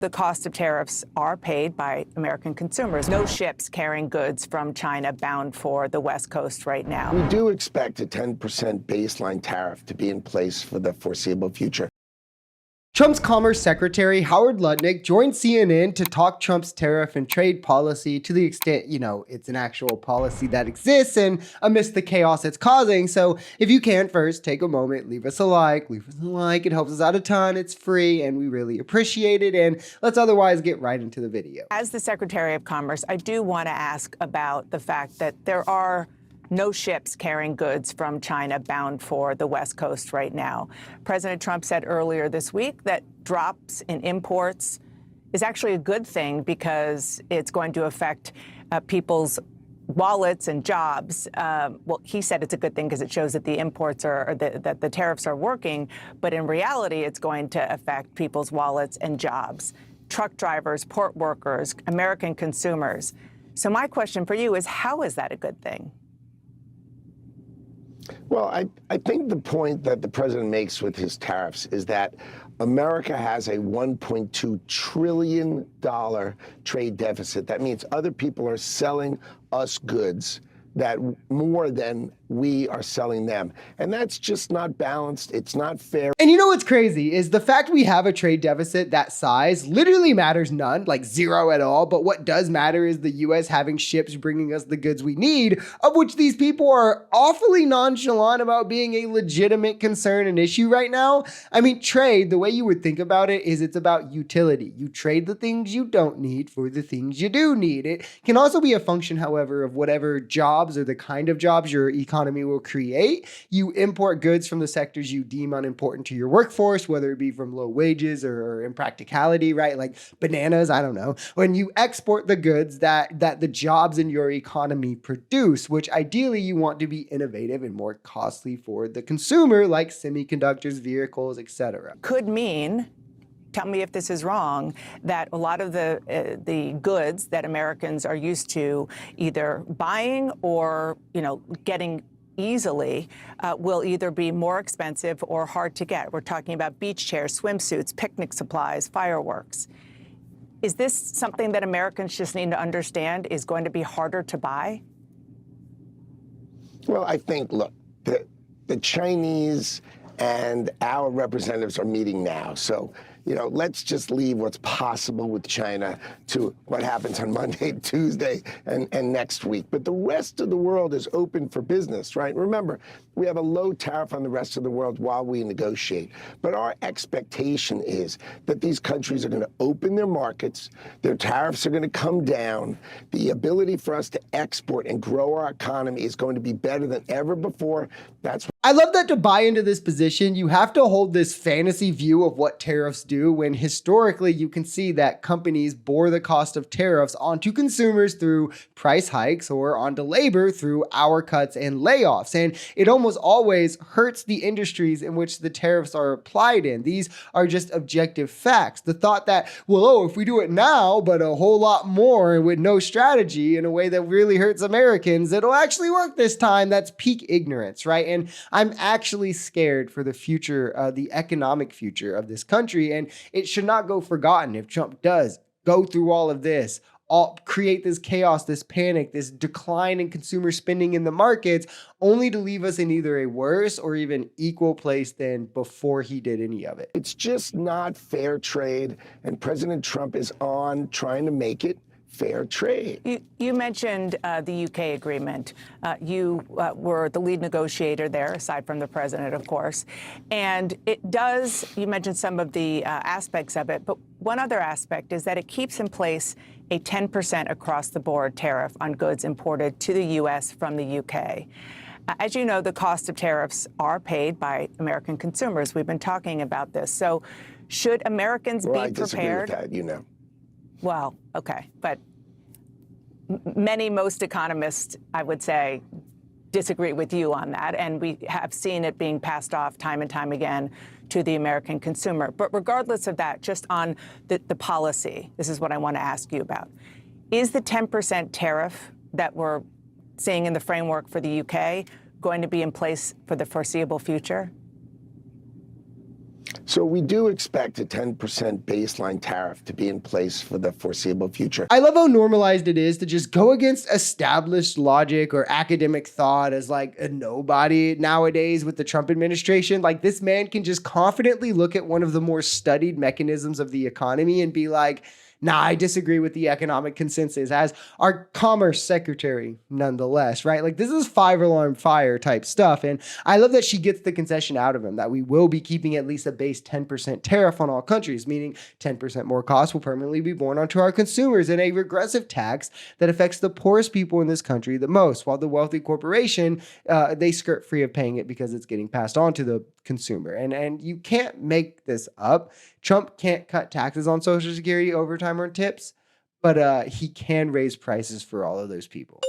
The cost of tariffs are paid by American consumers. No ships carrying goods from China bound for the West Coast right now. We do expect a 10% baseline tariff to be in place for the foreseeable future. Trump's Commerce Secretary Howard Lutnick joined CNN to talk Trump's tariff and trade policy to the extent, it's an actual policy that exists and amidst the chaos it's causing. So if you can, first take a moment, leave us a like. It helps us out a ton. It's free and we really appreciate it. And let's otherwise get right into the video. As the Secretary of Commerce, I do want to ask about the fact that there are no ships carrying goods from China bound for the West Coast right now. President Trump said earlier this week that drops in imports is actually a good thing because it's going to affect people's wallets and jobs. Well, he said it's a good thing because it shows that the imports that the tariffs are working, but in reality, it's going to affect people's wallets and jobs. Truck drivers, port workers, American consumers. So my question for you is, how is that a good thing? Well, I think the point that the president makes with his tariffs is that America has a $1.2 trillion trade deficit. That means other people are selling us goods that more than we are selling them. And that's just not balanced. It's not fair. And you know what's crazy is the fact we have a trade deficit that size literally matters none, like zero at all. But what does matter is the US having ships bringing us the goods we need, of which these people are awfully nonchalant about being a legitimate concern and issue right now. I mean, trade, the way you would think about it is it's about utility. You trade the things you don't need for the things you do need. It can also be a function, however, of whatever jobs or the kind of jobs your economy will create. You import goods from the sectors you deem unimportant to your workforce, whether it be from low wages or impracticality, right? Like bananas, I don't know. When you export the goods that the jobs in your economy produce, which ideally you want to be innovative and more costly for the consumer, like semiconductors, vehicles, etc. Could mean, tell me if this is wrong, that a lot of the goods that Americans are used to either buying or, getting easily will either be more expensive or hard to get. We're talking about beach chairs, swimsuits, picnic supplies, fireworks. Is this something that Americans just need to understand is going to be harder to buy? Well, I think, look, the Chinese and our representatives are meeting now. So, let's just leave what's possible with China to what happens on Monday, Tuesday, and next week. But the rest of the world is open for business, right? Remember, we have a low tariff on the rest of the world while we negotiate. But our expectation is that these countries are going to open their markets, their tariffs are going to come down, the ability for us to export and grow our economy is going to be better than ever before. I love that to buy into this position, you have to hold this fantasy view of what tariffs do when historically you can see that companies bore the cost of tariffs onto consumers through price hikes or onto labor through hour cuts and layoffs. And it almost always hurts the industries in which the tariffs are applied in. These are just objective facts. The thought that, if we do it now, but a whole lot more with no strategy in a way that really hurts Americans, it'll actually work this time. That's peak ignorance, right? And I'm actually scared for the future, the economic future of this country. And it should not go forgotten if Trump does go through all of this, create this chaos, this panic, this decline in consumer spending in the markets, only to leave us in either a worse or even equal place than before he did any of it. It's just not fair trade. And President Trump is on trying to make it fair trade. You mentioned the UK agreement. You were the lead negotiator there, aside from the president, of course. And it does, you mentioned some of the aspects of it, but one other aspect is that it keeps in place a 10% across-the-board tariff on goods imported to the U.S. from the UK. As you know, the cost of tariffs are paid by American consumers. We've been talking about this. So should Americans be prepared? I disagree with that, Well, okay, but most economists, I would say, disagree with you on that, and we have seen it being passed off time and time again to the American consumer. But regardless of that, just on the policy, this is what I want to ask you about. Is the 10% tariff that we're seeing in the framework for the UK going to be in place for the foreseeable future? So we do expect a 10% baseline tariff to be in place for the foreseeable future. I love how normalized it is to just go against established logic or academic thought as like a nobody nowadays with the Trump administration. Like, this man can just confidently look at one of the more studied mechanisms of the economy and be like, nah, I disagree with the economic consensus, as our commerce secretary, nonetheless, right? Like, this is 5-alarm fire type stuff. And I love that she gets the concession out of him that we will be keeping at least a base 10% tariff on all countries, meaning 10% more costs will permanently be borne onto our consumers, and a regressive tax that affects the poorest people in this country the most, while the wealthy corporation, they skirt free of paying it because it's getting passed on to the consumer. And you can't make this up. Trump can't cut taxes on Social Security, overtime, or tips, but he can raise prices for all of those people.